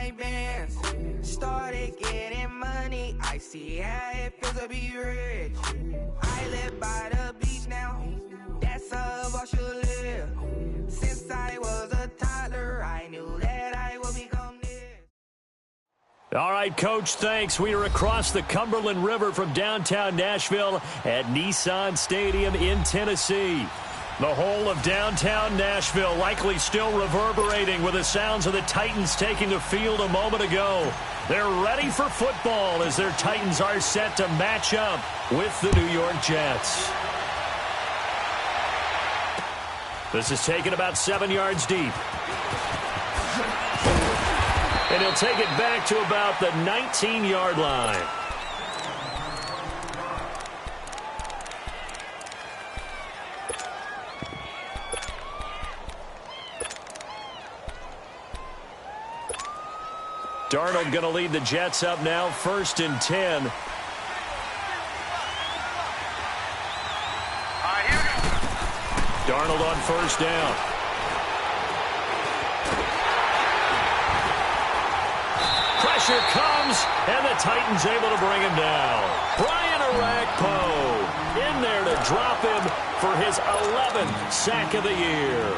my bands. Started getting money, I see how it feels to be rich. I live by the beach now, that's how I should live. Since I was a toddler, I knew that I would become this. All right, Coach, thanks. We are across the Cumberland River from downtown Nashville at Nissan Stadium in Tennessee. The whole of downtown Nashville likely still reverberating with the sounds of the Titans taking the field a moment ago. They're ready for football as their Titans are set to match up with the New York Jets. This is taken about 7 yards deep. And he'll take it back to about the 19-yard line. Darnold going to lead the Jets up now, 1st and 10. Darnold on 1st down. Pressure comes, and the Titans able to bring him down. Brian Orakpo in there to drop him for his 11th sack of the year.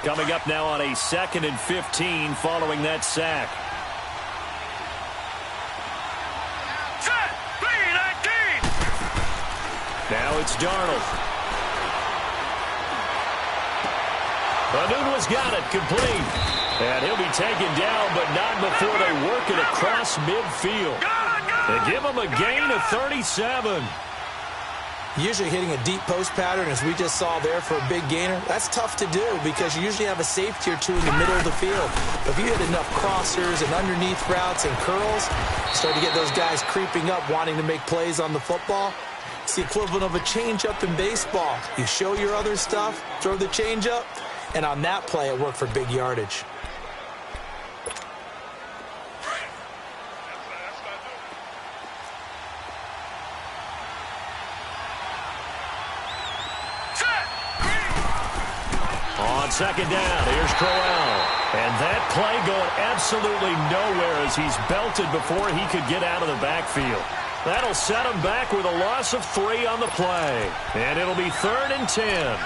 Coming up now on a 2nd and 15 following that sack. Now it's Darnold. Anunua's got it, complete. And he'll be taken down, but not before they work it across midfield. They give him a gain of 37. Usually hitting a deep post pattern, as we just saw there for a big gainer, that's tough to do because you usually have a safety or two in the middle of the field. But if you hit enough crossers and underneath routes and curls, you start to get those guys creeping up, wanting to make plays on the football. It's the equivalent of a changeup in baseball. You show your other stuff, throw the changeup, and on that play, it worked for big yardage. On 2nd down, here's Crowell. And that play going absolutely nowhere as he's belted before he could get out of the backfield. That'll set him back with a loss of 3 on the play. And it'll be 3rd and 10.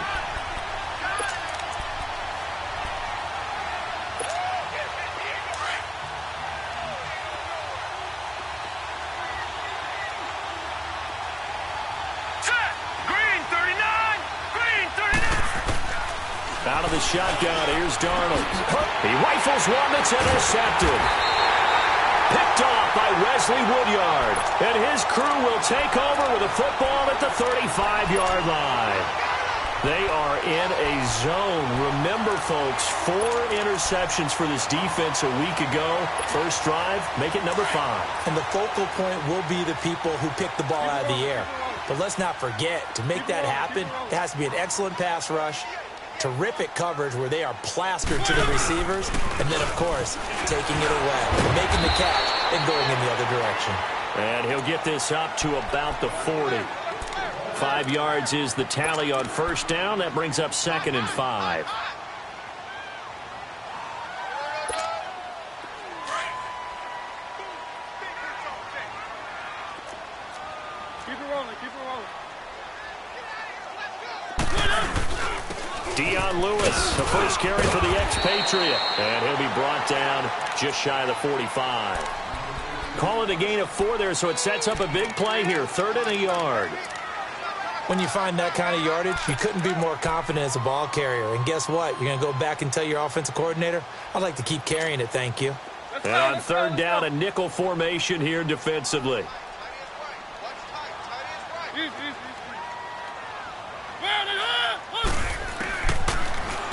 Out of the shotgun, here's Darnold. He rifles one that's intercepted. Picked off by Wesley Woodyard. And his crew will take over with a football at the 35-yard line. They are in a zone. Remember, folks, 4 interceptions for this defense a week ago. First drive, make it number 5. And the focal point will be the people who pick the ball out of the air. But let's not forget, to make that happen, it has to be an excellent pass rush, terrific coverage where they are plastered to the receivers, and then, of course, taking it away, making the catch, and going in the other direction. And he'll get this up to about the 40. 5 yards is the tally on 1st down. That brings up 2nd and 5. Keep it rolling, keep it rolling. Dion Lewis, the first carry for the expatriate. And he'll be brought down just shy of the 45. Call it a gain of 4 there, so it sets up a big play here. 3rd and a yard. When you find that kind of yardage, you couldn't be more confident as a ball carrier. And guess what? You're going to go back and tell your offensive coordinator, I'd like to keep carrying it, thank you. And on 3rd down, a nickel formation here defensively.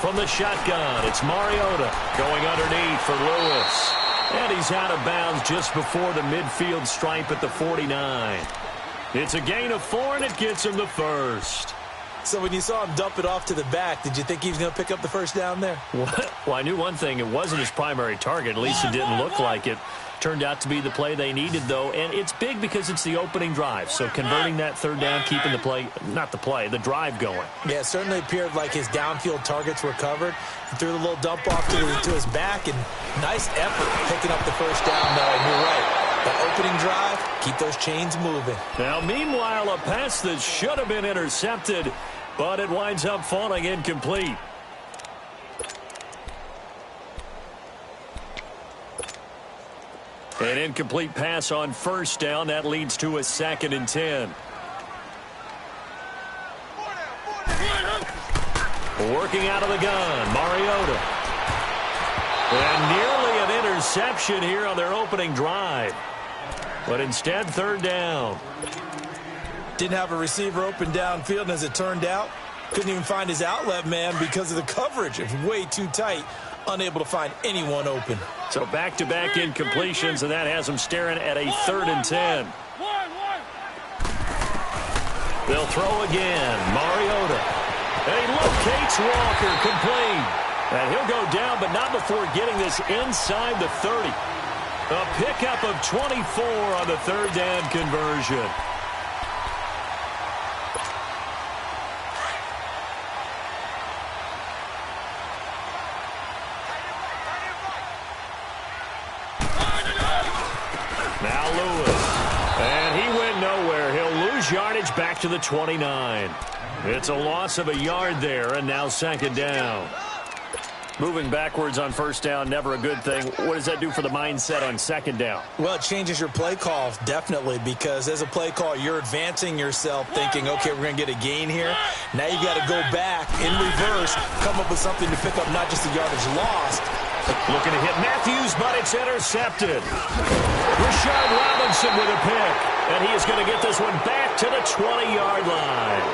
From the shotgun, it's Mariota going underneath for Lewis. And he's out of bounds just before the midfield stripe at the 49. It's a gain of 4, and it gets him the first. So when you saw him dump it off to the back, did you think he was going to pick up the first down there? Well, I knew one thing. It wasn't his primary target. At least it didn't look like it. Turned out to be the play they needed, though, and it's big because it's the opening drive. So converting that third down, keeping the drive going. Yeah, it certainly appeared like his downfield targets were covered. He threw the little dump off to his back, and nice effort picking up the first down, though. And you're right. That opening drive, keep those chains moving. Now, meanwhile, a pass that should have been intercepted, but it winds up falling incomplete. An incomplete pass on first down. That leads to a 2nd and 10. Working out of the gun, Mariota. And nearly an interception here on their opening drive. But instead, 3rd down. Didn't have a receiver open downfield, and as it turned out, couldn't even find his outlet man because of the coverage. It was way too tight. Unable to find anyone open. So back-to-back incompletions, and that has them staring at a 3rd and 10. They'll throw again. Mariota. And he locates Walker, complete. And he'll go down, but not before getting this inside the 30. A pickup of 24 on the 3rd down conversion. Now Lewis. And he went nowhere. He'll lose yardage back to the 29. It's a loss of a yard there, and now 2nd down. Moving backwards on first down, never a good thing. What does that do for the mindset on 2nd down? Well, it changes your play call, definitely, because as a play call, you're advancing yourself thinking, okay, we're going to get a gain here. Now you got to go back in reverse, come up with something to pick up not just the yardage lost. Looking to hit Matthews, but it's intercepted. Rashard Robinson with a pick, and he is going to get this one back to the 20-yard line.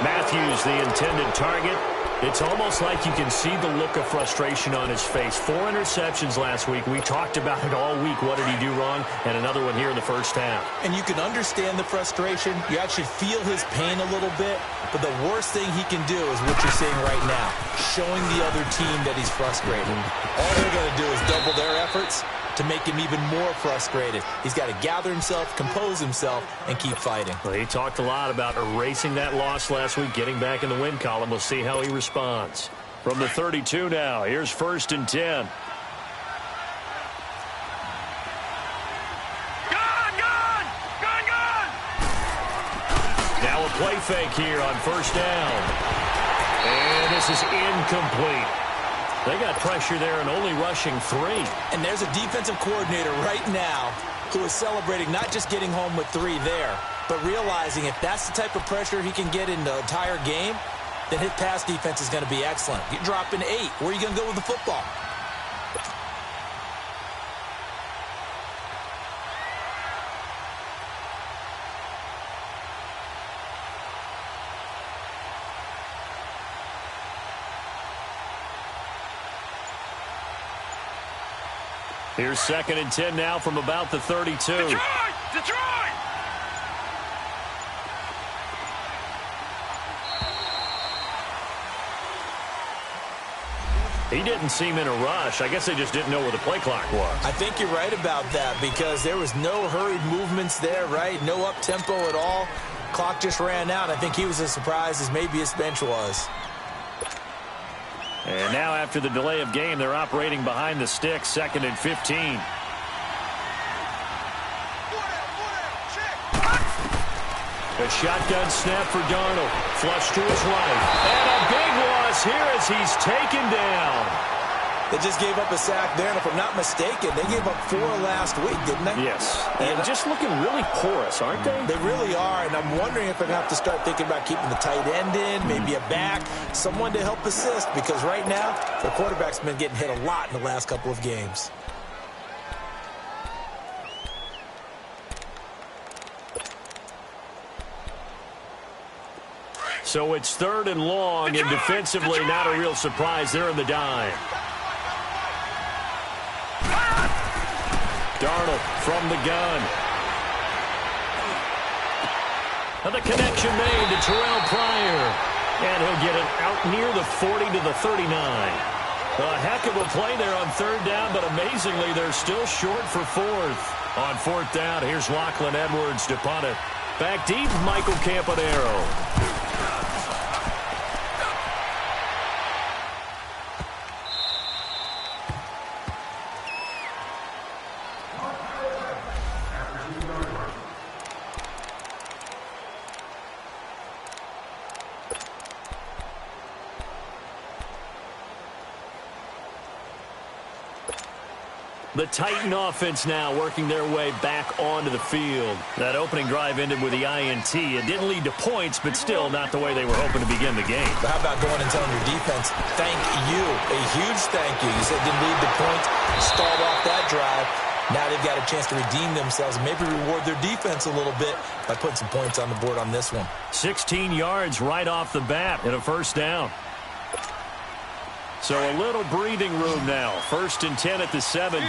Matthews, the intended target. It's almost like you can see the look of frustration on his face. 4 interceptions last week. We talked about it all week. What did he do wrong? And another one here in the first half. And you can understand the frustration. You actually feel his pain a little bit. But the worst thing he can do is what you're seeing right now, showing the other team that he's frustrated. All they're going to do is double their efforts to make him even more frustrated. He's got to gather himself, compose himself, and keep fighting. Well, he talked a lot about erasing that loss last week, getting back in the win column. We'll see how he responds. From the 32 now, here's 1st and 10. Now a play fake here on first down. And this is incomplete. They got pressure there and only rushing 3. And there's a defensive coordinator right now who is celebrating not just getting home with 3 there, but realizing if that's the type of pressure he can get in the entire game, then his pass defense is going to be excellent. You're dropping 8. Where are you going to go with the football? Here's 2nd and 10 now from about the 32. Detroit! He didn't seem in a rush. I guess they just didn't know where the play clock was. I think you're right about that because there was no hurried movements there, right? No up-tempo at all. Clock just ran out. I think he was as surprised as maybe his bench was. And now after the delay of game, they're operating behind the sticks, 2nd and 15. A shotgun snap for Darnold. Flush to his right. And a big loss here as he's taken down. They just gave up a sack there, and if I'm not mistaken, they gave up 4 last week, didn't they? Yes. And just looking really porous, aren't they? They really are, and I'm wondering if they're going to have to start thinking about keeping the tight end in, maybe a back, someone to help assist, because right now, the quarterback's been getting hit a lot in the last couple of games. So it's 3rd and long, and defensively not a real surprise. They're in the dime. Darnold from the gun. And the connection made to Terrell Pryor. And he'll get it out near the 40 to the 39. A heck of a play there on third down, but amazingly, they're still short for fourth. On fourth down, here's Lachlan Edwards to punt it. Back deep, Michael Campanaro. The Titan offense now working their way back onto the field. That opening drive ended with the INT. It didn't lead to points, but still not the way they were hoping to begin the game. But how about going and telling your defense, thank you, a huge thank you. You said didn't lead to points, stalled off that drive. Now they've got a chance to redeem themselves and maybe reward their defense a little bit by putting some points on the board on this one. 16 yards right off the bat and a first down. So a little breathing room now. 1st and 10 at the 17.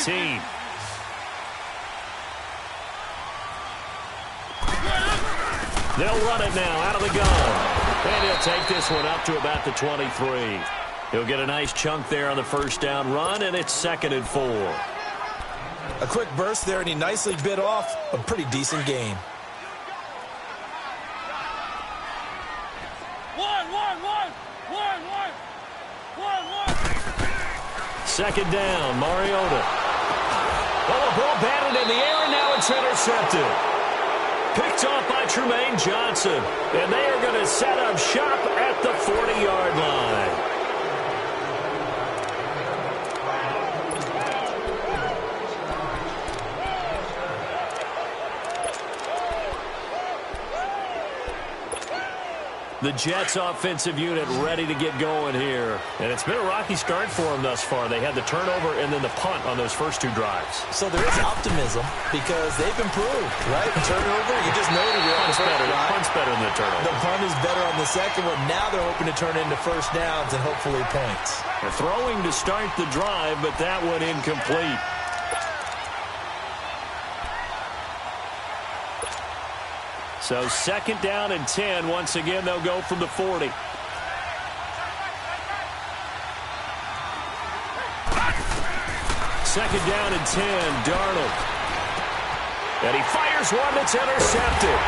They'll run it now out of the gun. And he'll take this one up to about the 23. He'll get a nice chunk there on the first down run, and it's 2nd and 4. A quick burst there, and he nicely bit off a pretty decent gain. Second down, Mariota. Oh, the ball batted in the air, and now it's intercepted. Picked off by Trumaine Johnson. And they are going to set up shop at the 40-yard line. The Jets offensive unit ready to get going here. And it's been a rocky start for them thus far. They had the turnover and then the punt on those first two drives. So there is optimism because they've improved, right? Turnover, you just noted it. Punt's better than the turnover. The punt is better on the second one. Now they're hoping to turn it into first downs and hopefully points. They're throwing to start the drive, but that one incomplete. So 2nd down and 10. Once again, they'll go from the 40. Second down and 10, Darnold. And he fires one that's intercepted.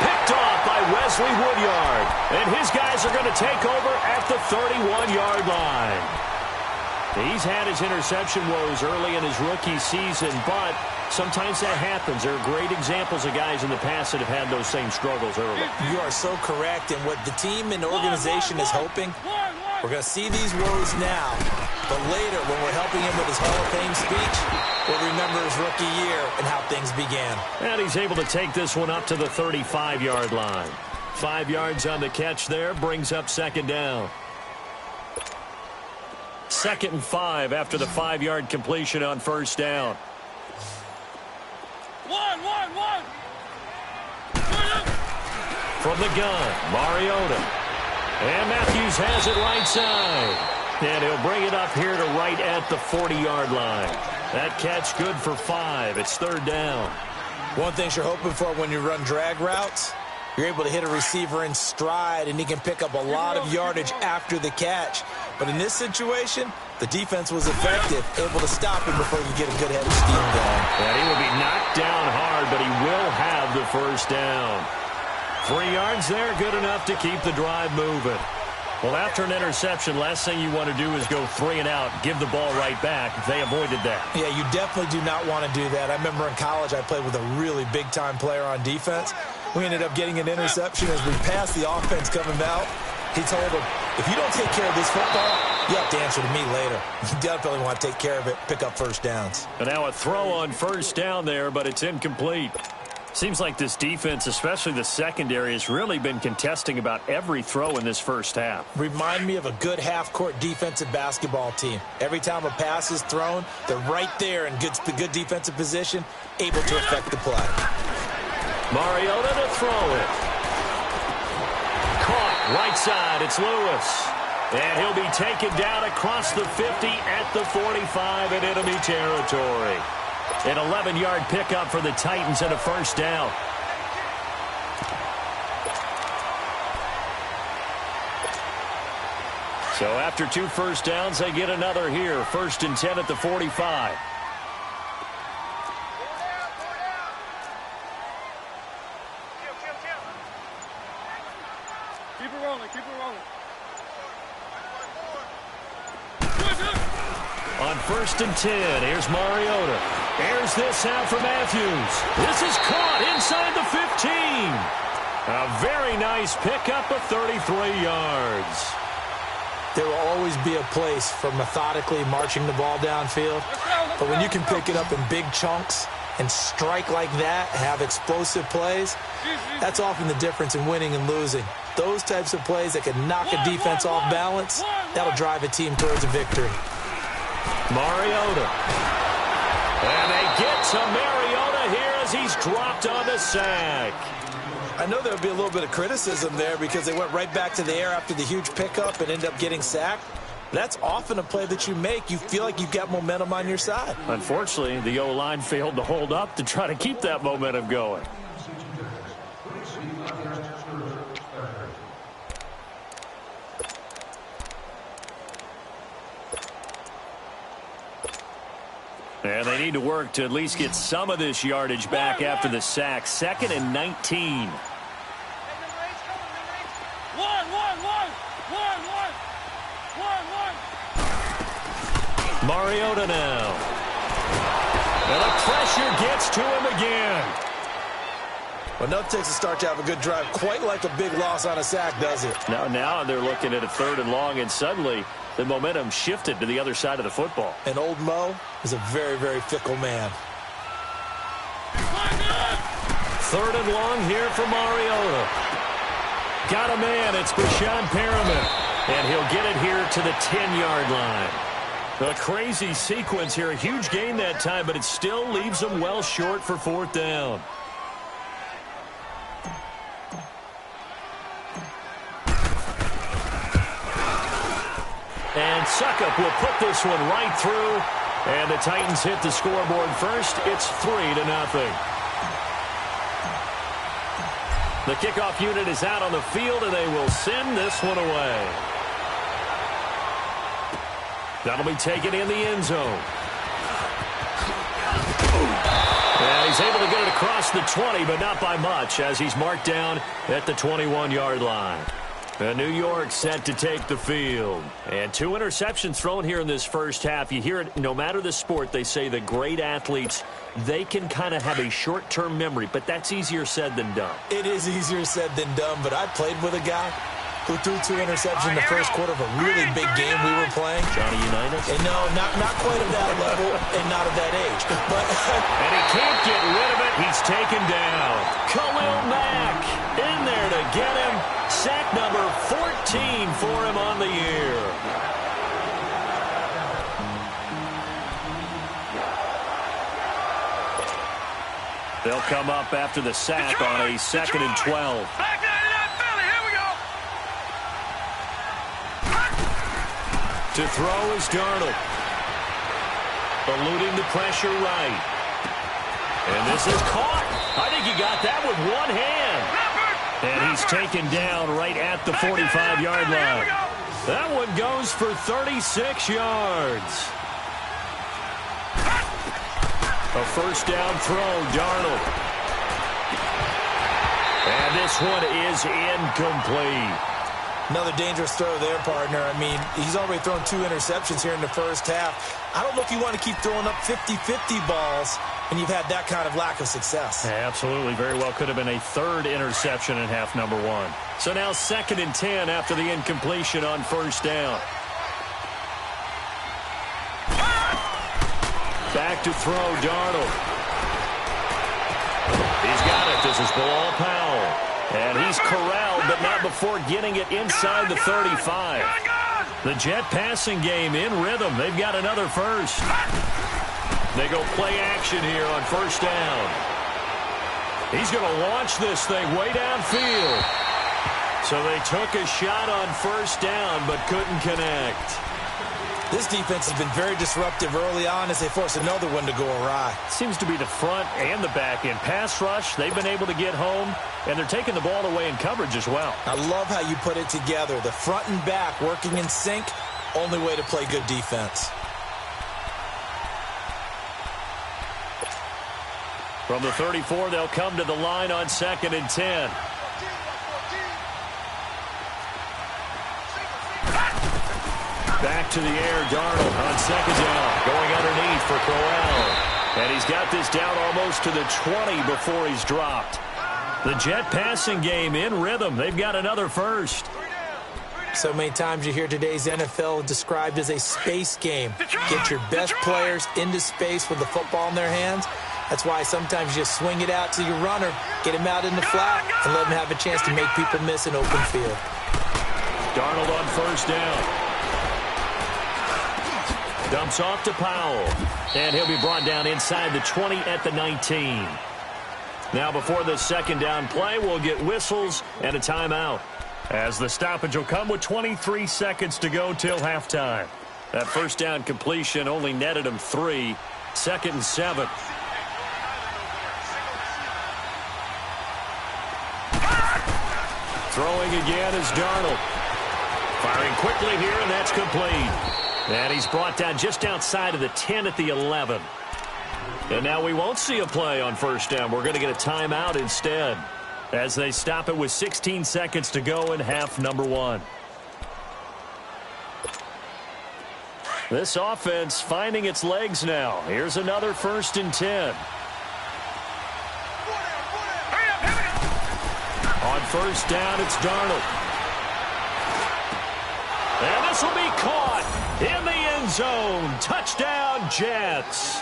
Picked off by Wesley Woodyard. And his guys are going to take over at the 31-yard line. He's had his interception woes early in his rookie season, but sometimes that happens. There are great examples of guys in the past that have had those same struggles early. You are so correct, and what the team and organization is hoping, we're going to see these woes now, but later when we're helping him with his Hall of Fame speech, we'll remember his rookie year and how things began. And he's able to take this one up to the 35-yard line. 5 yards on the catch there, brings up 2nd down. 2nd and 5 after the 5-yard completion on first down. From the gun, Mariota. And Matthews has it right side. And he'll bring it up here to right at the 40-yard line. That catch good for 5. It's 3rd down. One thing you're hoping for when you run drag routes, you're able to hit a receiver in stride, and he can pick up a lot of yardage after the catch. But in this situation, the defense was effective, able to stop him before he could get a good head of steam going. And he will be knocked down hard, but he will have the first down. 3 yards there, good enough to keep the drive moving. Well, after an interception, last thing you want to do is go 3 and out, give the ball right back. They avoided that. Yeah, you definitely do not want to do that. I remember in college I played with a really big-time player on defense. We ended up getting an interception as we passed the offense coming out. He told him, if you don't take care of this football, you have to answer to me later. You definitely want to take care of it, pick up first downs. And now a throw on first down there, but it's incomplete. Seems like this defense, especially the secondary, has really been contesting about every throw in this first half. Remind me of a good half-court defensive basketball team. Every time a pass is thrown, they're right there in good defensive position, able to affect the play. Mariota to throw it. Caught right side. It's Lewis. And he'll be taken down across the 50 at the 45 in enemy territory. An 11-yard pickup for the Titans and a first down. So after 2 first downs, they get another here. 1st and 10 at the 45. Keep it rolling, keep it rolling. On 1st and 10, here's Mariota. Airs this out for Matthews. This is caught inside the 15. A very nice pickup of 33 yards. There will always be a place for methodically marching the ball downfield. But when you can pick it up in big chunks and strike like that, have explosive plays, that's often the difference in winning and losing. Those types of plays that can knock a defense off balance, that'll drive a team towards a victory. Mariota. And they get to Mariota here as he's dropped on the sack. I know there'll be a little bit of criticism there because they went right back to the air after the huge pickup and ended up getting sacked. That's often a play that you make. You feel like you've got momentum on your side. Unfortunately, the O-line failed to hold up to try to keep that momentum going. And they need to work to at least get some of this yardage back after the sack. 2nd and 19. Mariota now. And the pressure gets to him again. Well, nothing takes a start to have a good drive, quite like a big loss on a sack, does it? Now they're looking at a 3rd and long, and suddenly the momentum shifted to the other side of the football. And old Mo is a very, very fickle man. 3rd and long here for Mariota. Got a man. It's Bashan Perriman. And he'll get it here to the 10-yard line. A crazy sequence here. A huge gain that time, but it still leaves them well short for 4th down. And Suckup will put this one right through. And the Titans hit the scoreboard first. It's 3-0. The kickoff unit is out on the field, and they will send this one away. That'll be taken in the end zone. And he's able to get it across the 20, but not by much, as he's marked down at the 21-yard line. New York set to take the field. And 2 interceptions thrown here in this first half. You hear it, no matter the sport, they say the great athletes, they can kind of have a short-term memory, but that's easier said than done. It is easier said than done, but I played with a guy who threw 2 interceptions in the first quarter of a really big game we were playing. Johnny Unitas? And no, not quite at that level and not at that age. But and he can't get rid of it. He's taken down. Khalil Mack in there to get him. Sack number 14 for him on the year. They'll come up after the sack on a 2nd and 12. To throw is Darnold. Eluding the pressure right. And this is caught. I think he got that with one hand. And he's taken down right at the 45-yard line. That one goes for 36 yards. A first down throw, Darnold. And this one is incomplete. Another dangerous throw there, partner. I mean, he's already thrown 2 interceptions here in the first half. I don't know if you want to keep throwing up 50-50 balls when you've had that kind of lack of success. Yeah, absolutely. Very well could have been a 3rd interception in half number 1. So now 2nd and 10 after the incompletion on first down. Back to throw, Darnold. He's got it. This is Bilal Powell. And he's corralled, but not before getting it inside the 35. The Jet passing game in rhythm. They've got another first. They go play action here on first down. He's going to launch this thing way downfield. So they took a shot on first down, but couldn't connect. This defense has been very disruptive early on as they force another one to go awry. Seems to be the front and the back end. Pass rush, they've been able to get home, and they're taking the ball away in coverage as well. I love how you put it together. The front and back working in sync, only way to play good defense. From the 34, they'll come to the line on 2nd and 10. Back to the air, Darnold on 2nd down. Going underneath for Crowell. And he's got this down almost to the 20 before he's dropped. The Jet passing game in rhythm. They've got another first. So many times you hear today's NFL described as a space game. Get your best players into space with the football in their hands. That's why sometimes you swing it out to your runner, get him out in the flat, and let him have a chance to make people miss an open field. Darnold on 1st down. Dumps off to Powell. And he'll be brought down inside the 20 at the 19. Now before the 2nd down play, we'll get whistles and a timeout, as the stoppage will come with 23 seconds to go till halftime. That 1st down completion only netted him 3. 2nd and 7. Throwing again is Darnold. Firing quickly here, and that's complete. And he's brought down just outside of the 10 at the 11. And now we won't see a play on 1st down. We're going to get a timeout instead, as they stop it with 16 seconds to go in half number 1. This offense finding its legs now. Here's another 1st and 10. On 1st down, it's Darnold. And this will be caught in the end zone. Touchdown, Jets.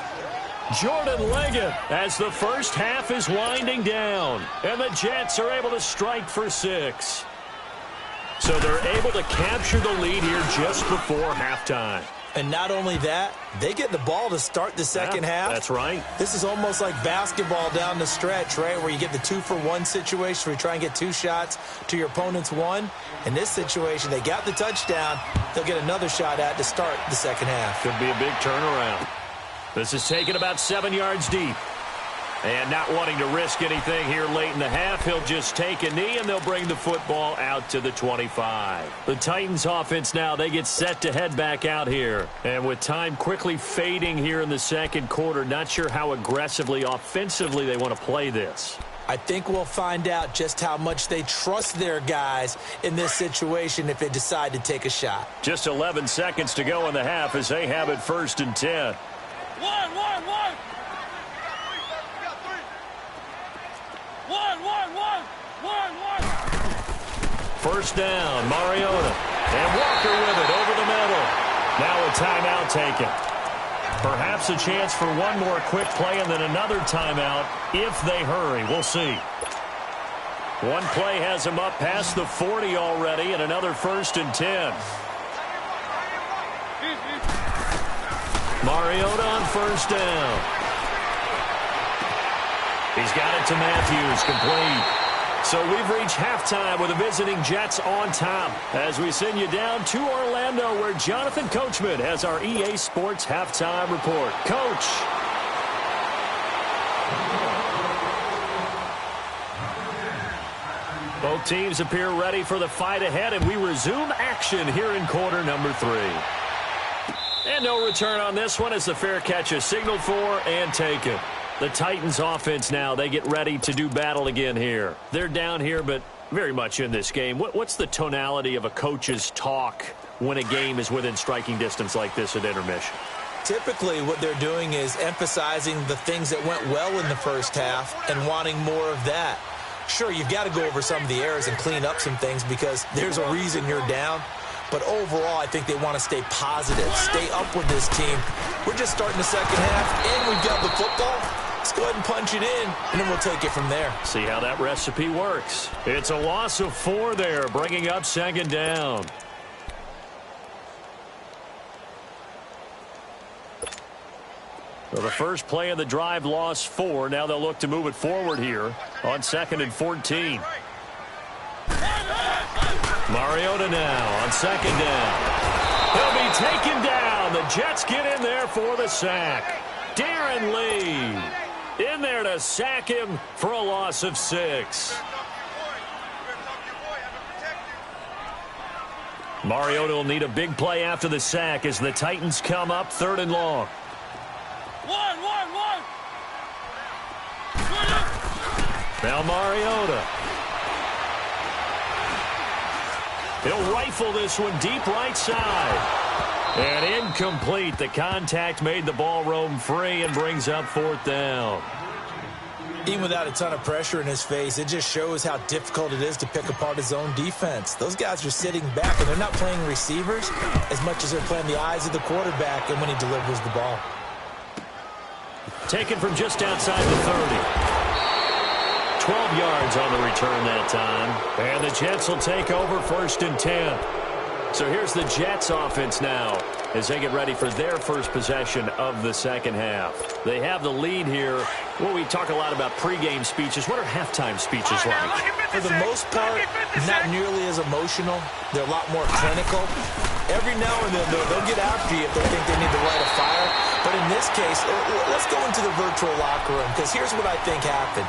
Jordan Leggett, as the first half is winding down, and the Jets are able to strike for 6. So they're able to capture the lead here just before halftime. And not only that, they get the ball to start the second half. That's right. This is almost like basketball down the stretch, right, where you get the 2-for-1 situation where you try and get 2 shots to your opponent's 1. In this situation, they got the touchdown. They'll get another shot at to start the second half. Could be a big turnaround. This is taken about 7 yards deep. And not wanting to risk anything here late in the half, he'll just take a knee, and they'll bring the football out to the 25. The Titans offense now, they get set to head back out here. And with time quickly fading here in the 2nd quarter, not sure how aggressively, offensively they want to play this. I think we'll find out just how much they trust their guys in this situation if they decide to take a shot. Just 11 seconds to go in the half as they have it 1st and 10. First down, Mariota. And Walker with it over the middle. Now a timeout taken. Perhaps a chance for one more quick play and then another timeout if they hurry. We'll see. One play has them up past the 40 already, and another 1st and 10. Mariota on 1st down. He's got it to Matthews, complete. So we've reached halftime with the visiting Jets on top as we send you down to Orlando, where Jonathan Coachman has our EA Sports halftime report. Coach. Both teams appear ready for the fight ahead, and we resume action here in quarter number 3. And no return on this one as the fair catch is signaled for and taken. The Titans offense now, they get ready to do battle again here. They're down here, but very much in this game. What's the tonality of a coach's talk when a game is within striking distance like this at intermission? Typically, what they're doing is emphasizing the things that went well in the first half and wanting more of that. Sure, you've got to go over some of the errors and clean up some things because there's a reason you're down. But overall, I think they want to stay positive, stay up with this team. We're just starting the second half, and we've got the football. Let's go ahead and punch it in, and then we'll take it from there. See how that recipe works. It's a loss of 4 there, bringing up 2nd down. So the first play of the drive lost 4. Now they'll look to move it forward here on 2nd and 14. Mariota now on 2nd down. He'll be taken down. The Jets get in there for the sack. Darren Lee in there to sack him for a loss of 6. Mariota will need a big play after the sack as the Titans come up 3rd and long. Now Mariota. He'll rifle this one deep right side. And incomplete. The contact made the ball roam free and brings up 4th down. Even without a ton of pressure in his face, it just shows how difficult it is to pick apart his own defense. Those guys are sitting back, and they're not playing receivers as much as they're playing the eyes of the quarterback and when he delivers the ball. Taken from just outside the 30. 12 yards on the return that time. And the Jets will take over 1st and 10. So here's the Jets offense now as they get ready for their first possession of the second half. They have the lead here. Well, we talk a lot about pregame speeches. What are halftime speeches like? For the most part, not nearly as emotional. They're a lot more clinical. Every now and then, they'll get after you if they think they need to light a fire. But in this case, let's go into the virtual locker room, because here's what I think happened.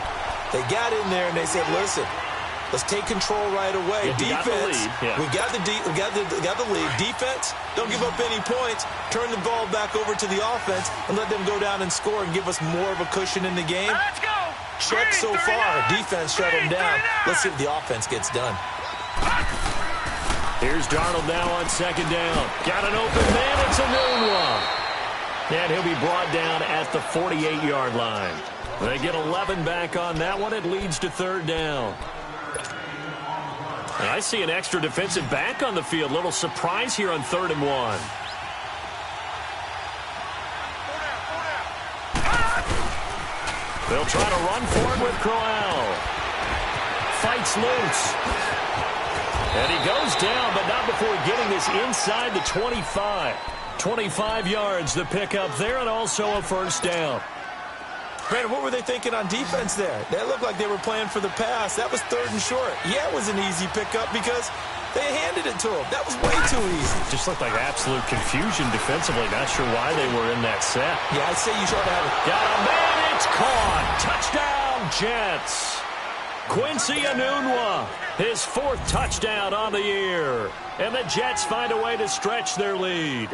They got in there and they said, listen, let's take control right away. Defense, we got the lead. Defense, don't give up any points. Turn the ball back over to the offense and let them go down and score and give us more of a cushion in the game. Let's go. Check so far. Defense shut them down. Let's see if the offense gets done. Here's Darnold now on 2nd down. Got an open man. It's a new one. And he'll be brought down at the 48-yard line. They get 11 back on that one. It leads to 3rd down. And I see an extra defensive back on the field. Little surprise here on 3rd and 1. They'll try to run for it with Crowell. Fights loose. And he goes down, but not before getting this inside the 25. 25 yards, the pickup there, and also a 1st down. Brandon, what were they thinking on defense there? They looked like they were playing for the pass. That was 3rd and short. Yeah, it was an easy pickup because they handed it to him. That was way too easy. Just looked like absolute confusion defensively. Not sure why they were in that set. Yeah, I'd say you try to have it. Got a man, it's caught. Touchdown, Jets. Quincy Enunwa, his 4th touchdown on the year. And the Jets find a way to stretch their lead.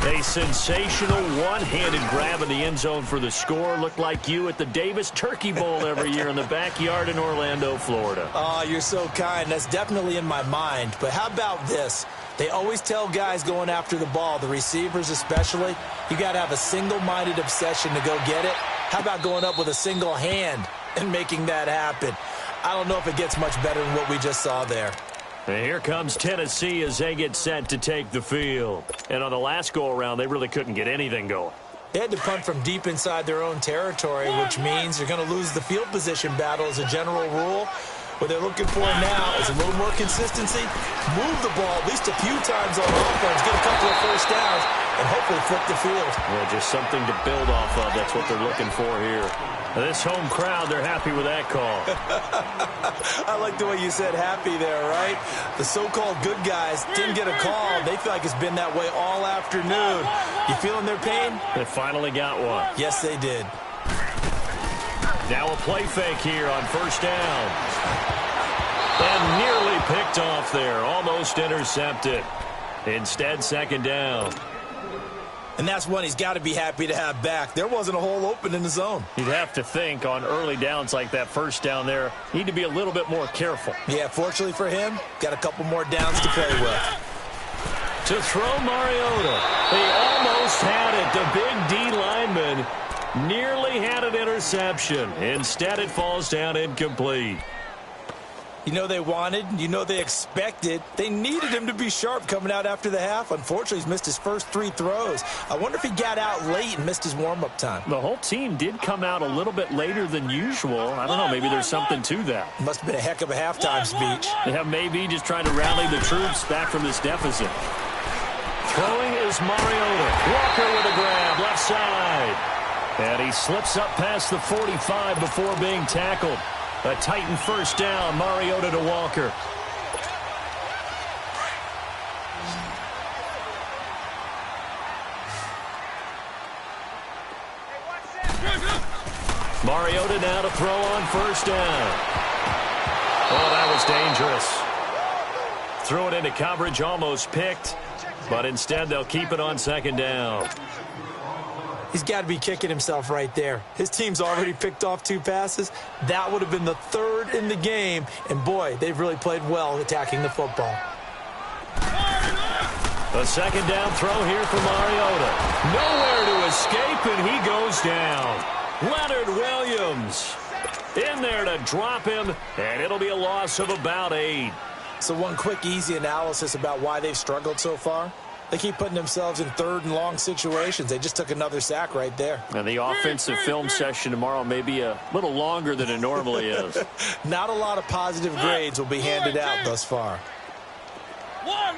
A sensational one-handed grab in the end zone for the score. Looked like you at the Davis Turkey Bowl every year in the backyard in Orlando, Florida. Oh, you're so kind. That's definitely in my mind. But how about this? They always tell guys going after the ball, the receivers especially, you got to have a single-minded obsession to go get it. How about going up with a single hand and making that happen? I don't know if it gets much better than what we just saw there. And here comes Tennessee as they get set to take the field. And on the last go-around, they really couldn't get anything going. They had to punt from deep inside their own territory, which means you're going to lose the field position battle as a general rule. What they're looking for now is a little more consistency, move the ball at least a few times on offense, get a couple of 1st downs, and hopefully flip the field. Yeah, just something to build off of. That's what they're looking for here. This home crowd, they're happy with that call. I like the way you said happy there, right? The so-called good guys didn't get a call. They feel like it's been that way all afternoon. You feeling their pain? They finally got one. Yes, they did. Now a play fake here on 1st down. And nearly picked off there. Almost intercepted. Instead, 2nd down. And that's one he's got to be happy to have back. There wasn't a hole open in the zone. You'd have to think on early downs like that 1st down there, need to be a little bit more careful. Yeah, fortunately for him, got a couple more downs to play with. To throw Mariota. He almost had it. The big D lineman nearly had an interception. Instead, it falls down incomplete. You know they wanted, you know they expected. They needed him to be sharp coming out after the half. Unfortunately, he's missed his first 3 throws. I wonder if he got out late and missed his warm-up time. The whole team did come out a little bit later than usual. I don't know, maybe there's something to that. Must have been a heck of a halftime speech. Yeah, maybe just trying to rally the troops back from this deficit. Throwing is Mariota. Walker with a grab, left side. And he slips up past the 45 before being tackled. A Titan 1st down, Mariota to Walker. Mariota now to throw on first down. Oh, that was dangerous. Threw it into coverage, almost picked, but instead they'll keep it on second down. He's got to be kicking himself right there. His team's already picked off 2 passes. That would have been the 3rd in the game, and boy, they've really played well attacking the football. A second down throw here for Mariota. Nowhere to escape, and he goes down. Leonard Williams in there to drop him, and it'll be a loss of about 8. So one quick, easy analysis about why they've struggled so far. They keep putting themselves in 3rd and long situations. They just took another sack right there. And the offensive film session tomorrow may be a little longer than it normally is. Not a lot of positive grades will be handed out thus far. One.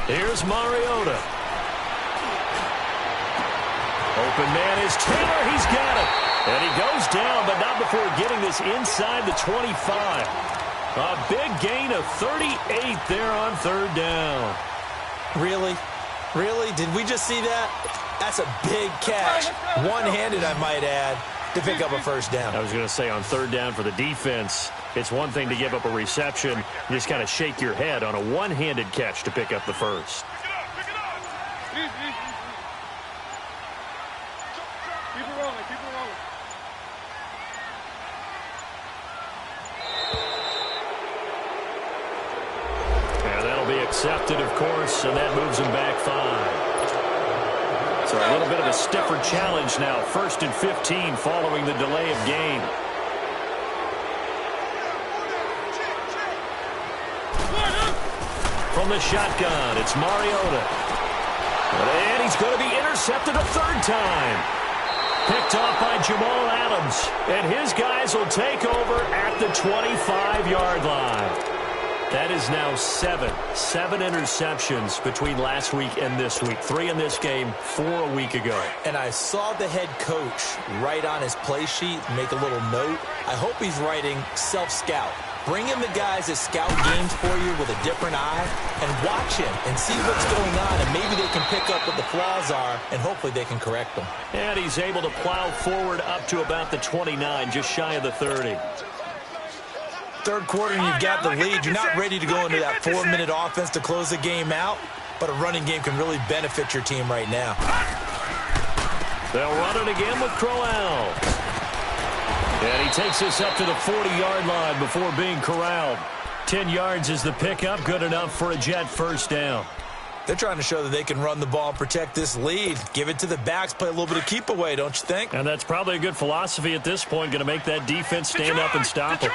Here's Mariota. Open man is Taylor. He's got it. And he goes down, but not before getting this inside the 25. A big gain of 38 there on 3rd down. Really? Really? Did we just see that? That's a big catch. One-handed, I might add, to pick up a first down. I was going to say on 3rd down for the defense, it's one thing to give up a reception. You just kind of shake your head on a one-handed catch to pick up the first. Pick it up. Keep it rolling. And that'll be accepted, of course, and that moves him back 5. So a little bit of a stiffer challenge now. 1st and 15 following the delay of game. From the shotgun, it's Mariota. And he's going to be intercepted a 3rd time. Picked off by Jamal Adams. And his guys will take over at the 25-yard line. That is now 7 interceptions between last week and this week. 3 in this game, 4 a week ago. And I saw the head coach write on his play sheet, make a little note. I hope he's writing self-scout. Bring in the guys that scout games for you with a different eye and watch him and see what's going on, and maybe they can pick up what the flaws are, and hopefully they can correct them. And he's able to plow forward up to about the 29, just shy of the 30. 3rd quarter and you've got the lead. You're not ready to go into that 4-minute offense to close the game out, but a running game can really benefit your team right now. They'll run it again with Crowell. And he takes us up to the 40-yard line before being corralled. 10 yards is the pickup, good enough for a Jet first down. They're trying to show that they can run the ball and protect this lead. Give it to the backs, play a little bit of keep away, don't you think? And that's probably a good philosophy at this point, going to make that defense stand up and stop them.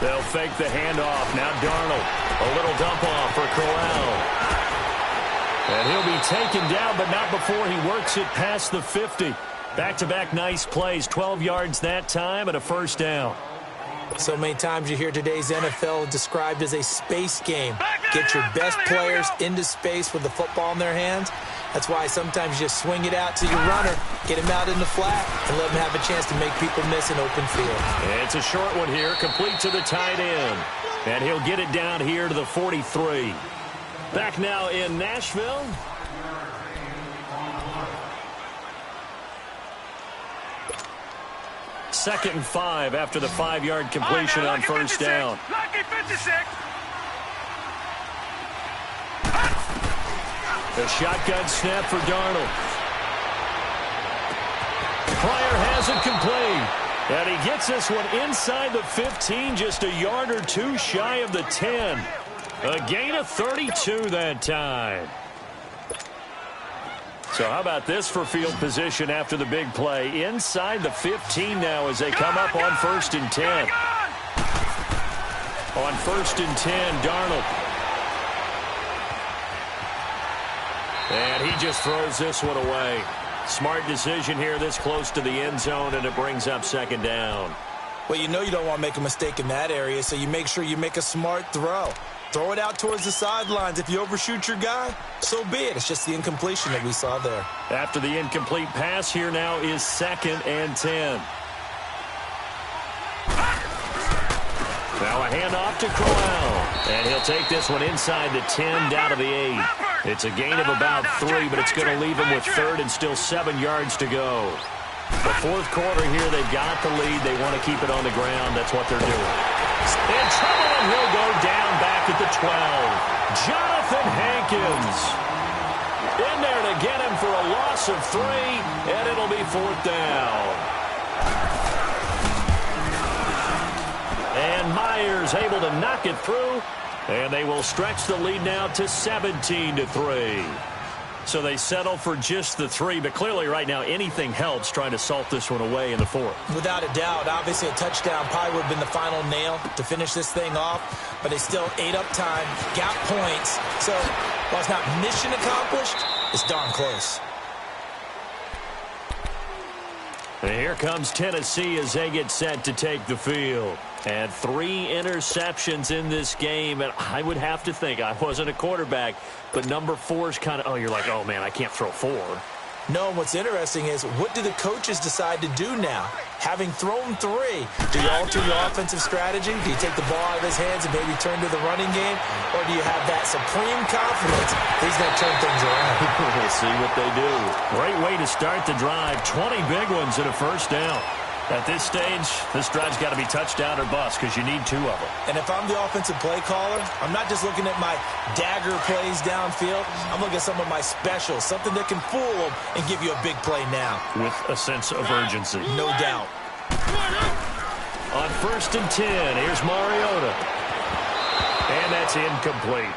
They'll fake the handoff. Now Darnold. A little dump off for Crowell. And he'll be taken down, but not before he works it past the 50. Back-to-back nice plays. 12 yards that time and a first down. So many times you hear today's NFL described as a space game. Get your best players into space with the football in their hands. That's why sometimes you just swing it out to your runner, get him out in the flat, and let him have a chance to make people miss an open field. It's a short one here, complete to the tight end. And he'll get it down here to the 43. Back now in Nashville. Second and 5 after the 5-yard completion on first down. The shotgun snap for Darnold. Pryor has it complete. And he gets this one inside the 15, just a yard or two shy of the 10. A gain of 32 that time. So how about this for field position after the big play? Inside the 15 now as they come up on 1st and 10. On 1st and 10, Darnold. And he just throws this one away. Smart decision here this close to the end zone, and it brings up second down. Well, you know you don't want to make a mistake in that area, so you make sure you make a smart throw. Throw it out towards the sidelines. If you overshoot your guy, so be it. It's just the incompletion that we saw there. After the incomplete pass, here now is 2nd and 10. Now a handoff to Crowell. And he'll take this one inside the 10, down to the 8. It's a gain of about 3, but it's going to leave him with third and still 7 yards to go. The fourth quarter here, they've got the lead. They want to keep it on the ground. That's what they're doing. In trouble, and he'll go down back at the 12. Jonathan Hankins in there to get him for a loss of 3, and it'll be fourth down. And Myers able to knock it through, and they will stretch the lead now to 17-3. So they settle for just the 3, but clearly right now anything helps trying to salt this one away in the fourth. Without a doubt, obviously a touchdown probably would have been the final nail to finish this thing off, but they still ate up time, got points. So while it's not mission accomplished, it's darn close. And here comes Tennessee as they get set to take the field. And 3 interceptions in this game, and I would have to think, I wasn't a quarterback, but number 4 is kind of, oh, you're like, oh, man, I can't throw 4. No, and what's interesting is, what do the coaches decide to do now? Having thrown 3, do you alter your offensive strategy? Do you take the ball out of his hands and maybe turn to the running game? Or do you have that supreme confidence he's going to turn things around? We'll see what they do. Great way to start the drive. 20 big ones and a first down. At this stage, this drive's got to be touchdown or bust because you need 2 of them. And if I'm the offensive play caller, I'm not just looking at my dagger plays downfield. I'm looking at some of my specials, something that can fool them and give you a big play now. With a sense of urgency. No doubt. On 1st and 10, here's Mariota. And that's incomplete.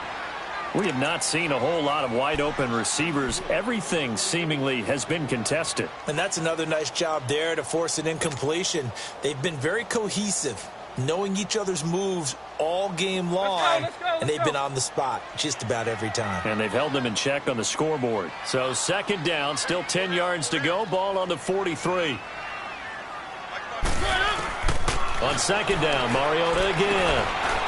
We have not seen a whole lot of wide-open receivers. Everything seemingly has been contested. And that's another nice job there to force an incompletion. They've been very cohesive, knowing each other's moves all game long, and they've been on the spot just about every time. And they've held them in check on the scoreboard. So 2nd down, still 10 yards to go. Ball on the 43. On 2nd down, Mariota again.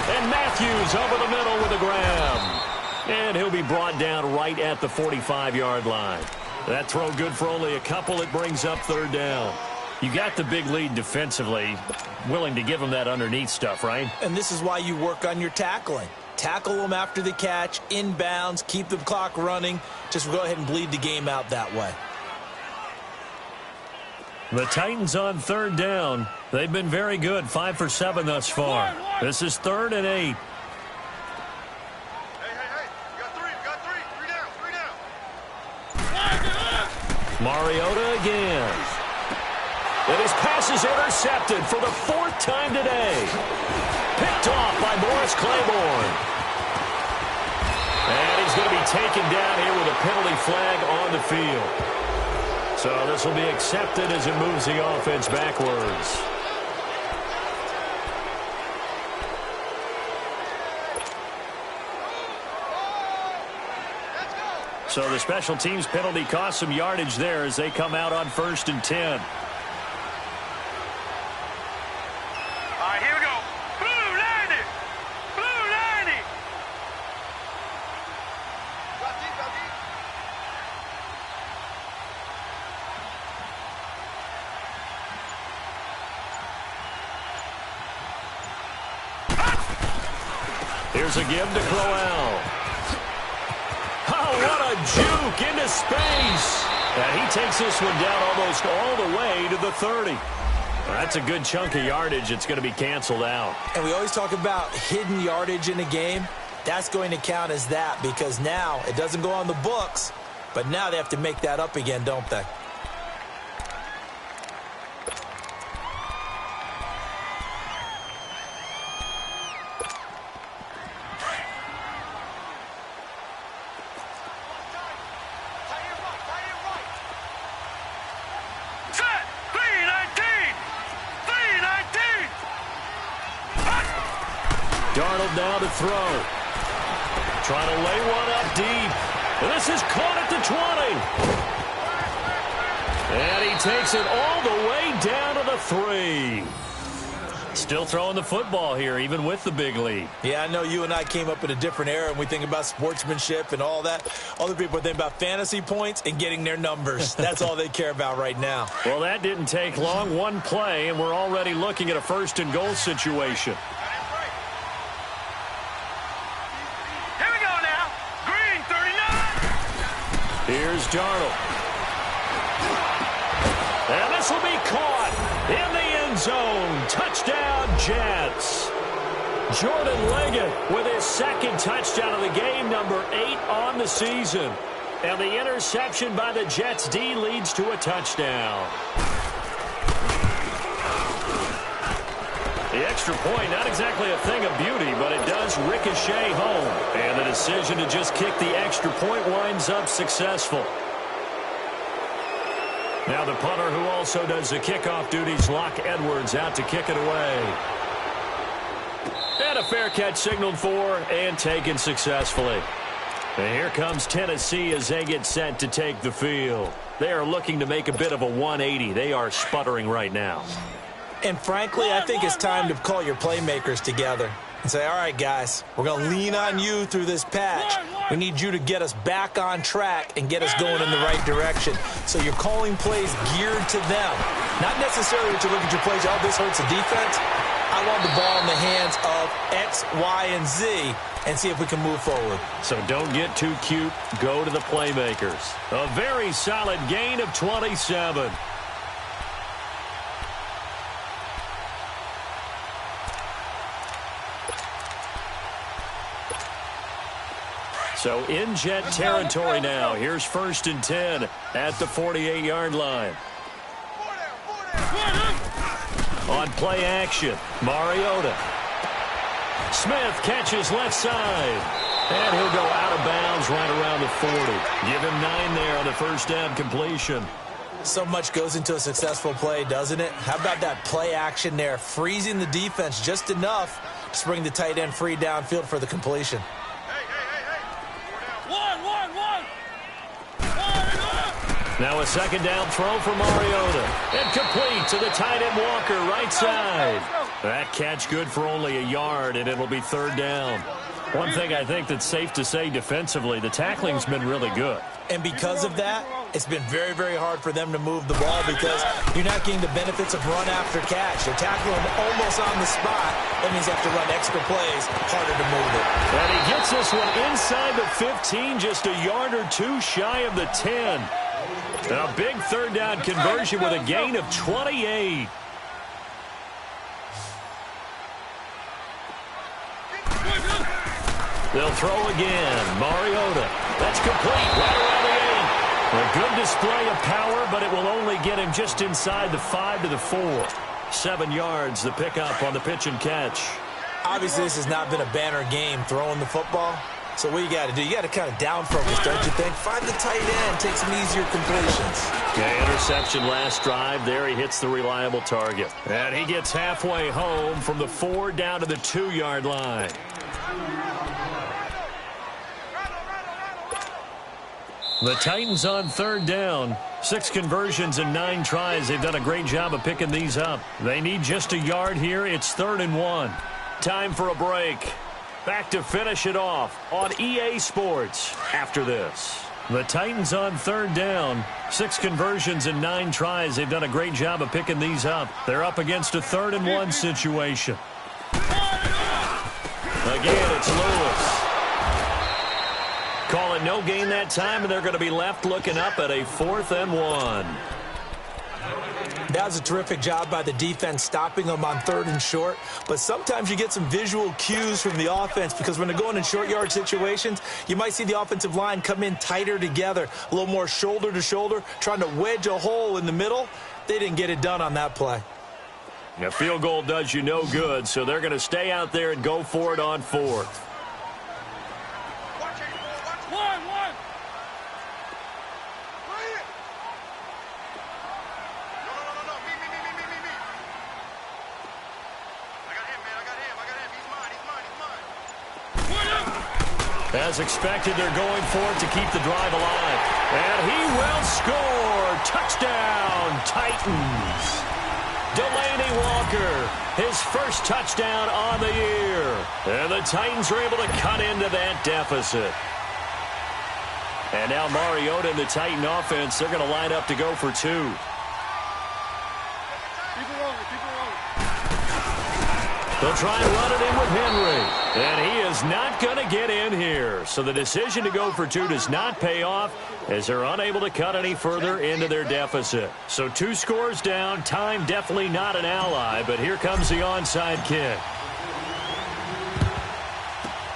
And Matthews over the middle with a grab. And he'll be brought down right at the 45-yard line. That throw good for only a couple. It brings up 3rd down. You got the big lead defensively. Willing to give them that underneath stuff, right? And this is why you work on your tackling. Tackle them after the catch, inbounds, keep the clock running. Just go ahead and bleed the game out that way. The Titans on 3rd down. They've been very good, 5 for 7 thus far. This is 3rd and 8. Mariota again. And his pass is intercepted for the 4th time today. Picked off by Morris Claiborne. And he's going to be taken down here with a penalty flag on the field. So this will be accepted as it moves the offense backwards. So the special teams penalty cost some yardage there as they come out on 1st and 10. All right, here we go. Blue 90. Blue 90. Here's a give to Crowell. Oh, what a juke into space. And he takes this one down almost all the way to the 30. Well, that's a good chunk of yardage. It's going to be canceled out. And we always talk about hidden yardage in a game. That's going to count as that because now it doesn't go on the books, but now they have to make that up again, don't they? Darnold now to throw. Trying to lay one up deep. This is caught at the 20. And he takes it all the way down to the 3. Still throwing the football here, even with the big lead. Yeah, I know you and I came up in a different era, and we think about sportsmanship and all that. Other people think about fantasy points and getting their numbers. That's all they care about right now. Well, that didn't take long. One play, and we're already looking at a 1st and goal situation. Here's Darnold. And this will be caught in the end zone. Touchdown, Jets. Jordan Leggett with his second touchdown of the game, number 8 on the season. And the interception by the Jets D leads to a touchdown. The extra point, not exactly a thing of beauty, but it does ricochet home. And the decision to just kick the extra point winds up successful. Now the punter, who also does the kickoff duties, Locke Edwards, out to kick it away. And a fair catch signaled for and taken successfully. And here comes Tennessee as they get set to take the field. They are looking to make a bit of a 180. They are sputtering right now. And frankly, I think it's time to call your playmakers together and say, all right, guys, we're going to lean on you through this patch. We need you to get us back on track and get us going in the right direction. So you're calling plays geared to them. Not necessarily that you look at your plays, oh, this hurts the defense. I want the ball in the hands of X, Y, and Z and see if we can move forward. So don't get too cute. Go to the playmakers. A very solid gain of 27. So in Jet territory now. Here's 1st and 10 at the 48-yard line. On play action, Mariota. Smith catches left side. And he'll go out of bounds right around the 40. Give him 9 there on the first down completion. So much goes into a successful play, doesn't it? How about that play action there, freezing the defense just enough to bring the tight end free downfield for the completion. Now a second down throw for Mariota. And complete to the tight end Walker, right side. That catch good for only a yard, and it'll be 3rd down. One thing I think that's safe to say defensively, the tackling's been really good. And because of that, it's been very, very hard for them to move the ball because you're not getting the benefits of run after catch. They're tackling almost on the spot. That means they have to run extra plays, harder to move it. And he gets this one inside the 15, just a yard or two shy of the 10. A big 3rd down conversion with a gain of 28. They'll throw again. Mariota. That's complete right around the 8. A good display of power, but it will only get him just inside the 5 to the 4. 7 yards, the pickup on the pitch and catch. Obviously, this has not been a banner game throwing the football. So what you got to do, you got to kind of down focus, don't you think? Find the tight end, take some easier completions. Yeah, interception last drive. There he hits the reliable target. And he gets halfway home from the 4 down to the 2-yard line. The Titans on 3rd down. 6 conversions and 9 tries. They've done a great job of picking these up. They need just a yard here. It's 3rd and 1. Time for a break. Back to finish it off on EA Sports after this. The Titans on 3rd down. 6 conversions and 9 tries. They've done a great job of picking these up. They're up against a 3rd and 1 situation. Again, it's Lewis. Call it no gain that time, and they're going to be left looking up at a 4th and 1. That was a terrific job by the defense stopping them on 3rd and short. But sometimes you get some visual cues from the offense because when they're going in short yard situations, you might see the offensive line come in tighter together, a little more shoulder to shoulder, trying to wedge a hole in the middle. They didn't get it done on that play. A field goal does you no good, so they're going to stay out there and go for it on 4th. As expected, they're going for it to keep the drive alive. And he will score. Touchdown, Titans. Delaney Walker, his first touchdown on the year. And the Titans are able to cut into that deficit. And now Mariota and the Titan offense, they're going to line up to go for 2. They'll try and run it in with Henry. And he is not going to get in here. So the decision to go for two does not pay off as they're unable to cut any further into their deficit. So 2 scores down. Time definitely not an ally, but here comes the onside kick.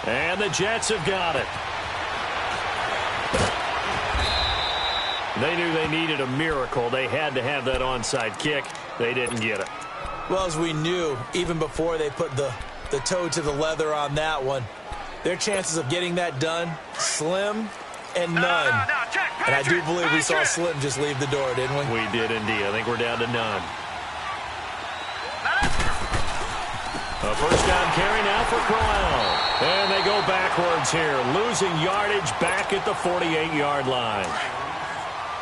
And the Jets have got it. They knew they needed a miracle. They had to have that onside kick. They didn't get it. Well, as we knew, even before they put the toe to the leather on that one, their chances of getting that done, slim and none. And I do believe we saw Slim just leave the door, didn't we? We did indeed. I think we're down to none. A first down carry now for Crowell. And they go backwards here, losing yardage back at the 48-yard line.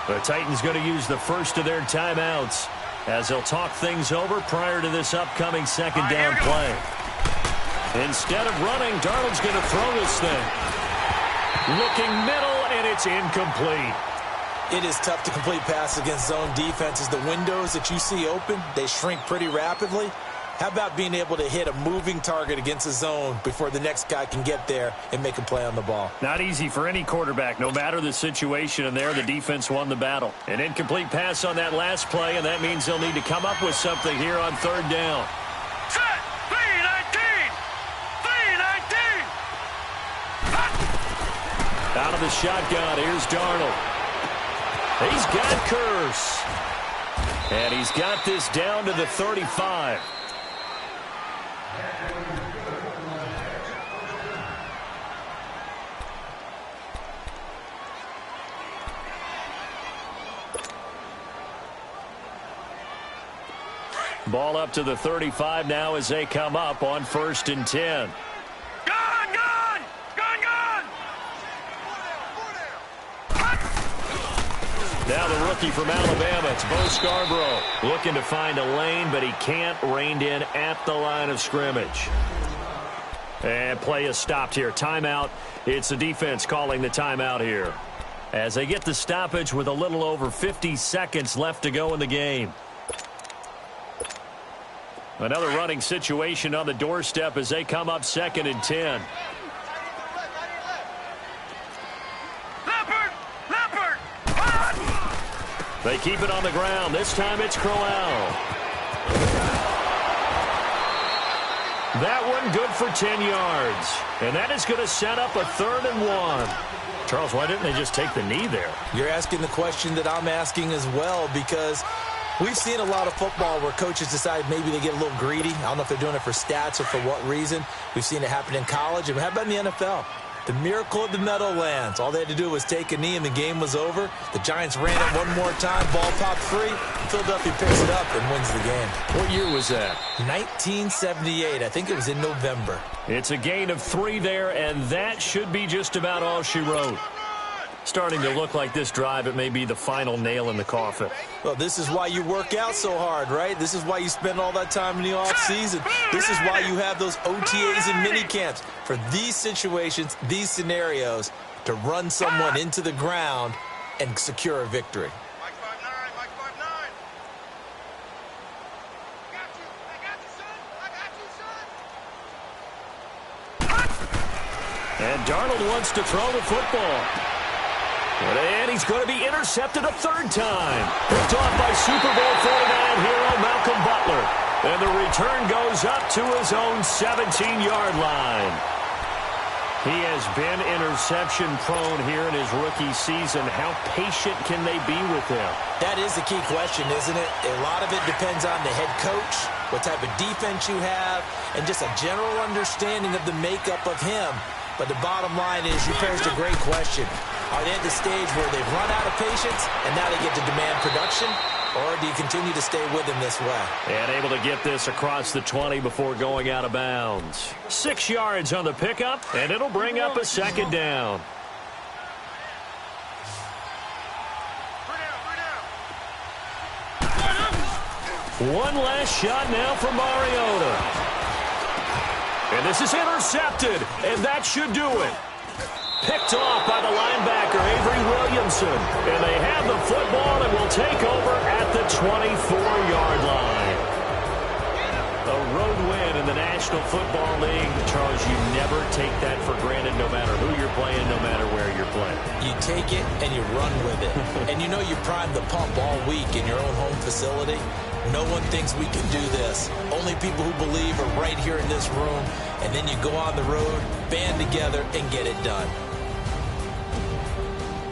The Titans going to use the first of their timeouts as they'll talk things over prior to this upcoming second down play. Instead of running, Darnold's going to throw this thing. Looking middle, and it's incomplete. It is tough to complete passes against zone defenses. The windows that you see open, they shrink pretty rapidly. How about being able to hit a moving target against a zone before the next guy can get there and make a play on the ball? Not easy for any quarterback, no matter the situation, and there the defense won the battle. An incomplete pass on that last play, and that means they'll need to come up with something here on third down. Set! 3-19! 3-19! Out of the shotgun, here's Darnold. He's got Curse. And he's got this down to the 35. Ball up to the 35 now as they come up on 1st and 10. Gone! Gone! Gone! Gone! Now the rookie from Alabama, it's Bo Scarborough, looking to find a lane, but he can't, reined in at the line of scrimmage. And play is stopped here. Timeout. It's the defense calling the timeout here as they get the stoppage with a little over 50 seconds left to go in the game. Another running situation on the doorstep as they come up 2nd and 10. Leopard! They keep it on the ground. This time it's Crowell. That one good for 10 yards. And that is going to set up a 3rd and 1. Charles, why didn't they just take the knee there? You're asking the question that I'm asking as well, because we've seen a lot of football where coaches decide maybe they get a little greedy. I don't know if they're doing it for stats or for what reason. We've seen it happen in college. And how about in the NFL? The miracle of the Meadowlands. All they had to do was take a knee and the game was over. The Giants ran it one more time. Ball popped free. Philadelphia picks it up and wins the game. What year was that? 1978. I think it was in November. It's a gain of 3 there, and that should be just about all she wrote. Starting to look like this drive, it may be the final nail in the coffin. Well, this is why you work out so hard, right? This is why you spend all that time in the offseason. This is why you have those OTAs and mini camps. For these situations, these scenarios, to run someone into the ground and secure a victory. Mike 5-9, Mike 5-9. I got you, son. And Darnold wants to throw the football. And he's going to be intercepted a 3rd time. Picked off by Super Bowl 49 hero Malcolm Butler. And the return goes up to his own 17-yard line. He has been interception prone here in his rookie season. How patient can they be with him? That is the key question, isn't it? A lot of it depends on the head coach, what type of defense you have, and just a general understanding of the makeup of him. But the bottom line is, you posed a great question. Are they at the stage where they've run out of patience and now they get to demand production? Or do you continue to stay with him this way? And able to get this across the 20 before going out of bounds. 6 yards on the pickup, and it'll bring up a 2nd down. One last shot now for Mariota. And this is intercepted, and that should do it. Picked off by the linebacker, Avery Williamson. And they have the football and will take over at the 24-yard line. A road win in the National National Football League, Charles, you never take that for granted no matter who you're playing, no matter where you're playing. You take it and you run with it. And you know you prime the pump all week in your own home facility. No one thinks we can do this. Only people who believe are right here in this room. And then you go on the road, band together, and get it done.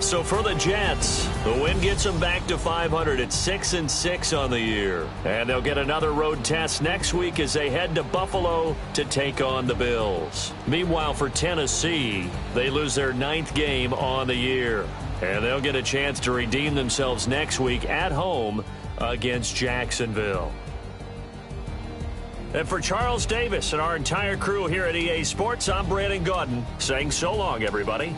So for the Jets, the win gets them back to 500 at 6-6 on the year. And they'll get another road test next week as they head to Buffalo to take on the Bills. Meanwhile, for Tennessee, they lose their 9th game on the year. And they'll get a chance to redeem themselves next week at home against Jacksonville. And for Charles Davis and our entire crew here at EA Sports, I'm Brandon Gaudin saying so long, everybody.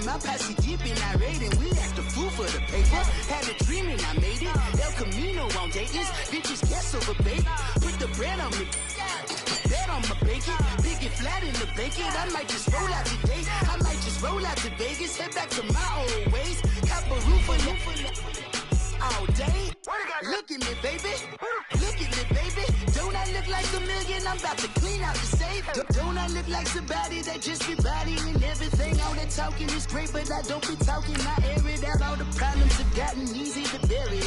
My posse deep in that raiding. We act a fool for the paper. Had a dream and I made it. El Camino on Dayton's. Bitches guess over baby. Put the bread on me. Bet on my bacon. Big it flat in the bacon. I might just roll out today. I might just roll out to Vegas. Head back to my old ways. Cop a roof all day. Look at me, baby. Look at me, baby. Don't I look like a million? I'm about to clean out the safe. Don't I look like somebody that just be bodying everything? All that talking is great, but I don't be talking. I air it out. All the problems have gotten easy to bury.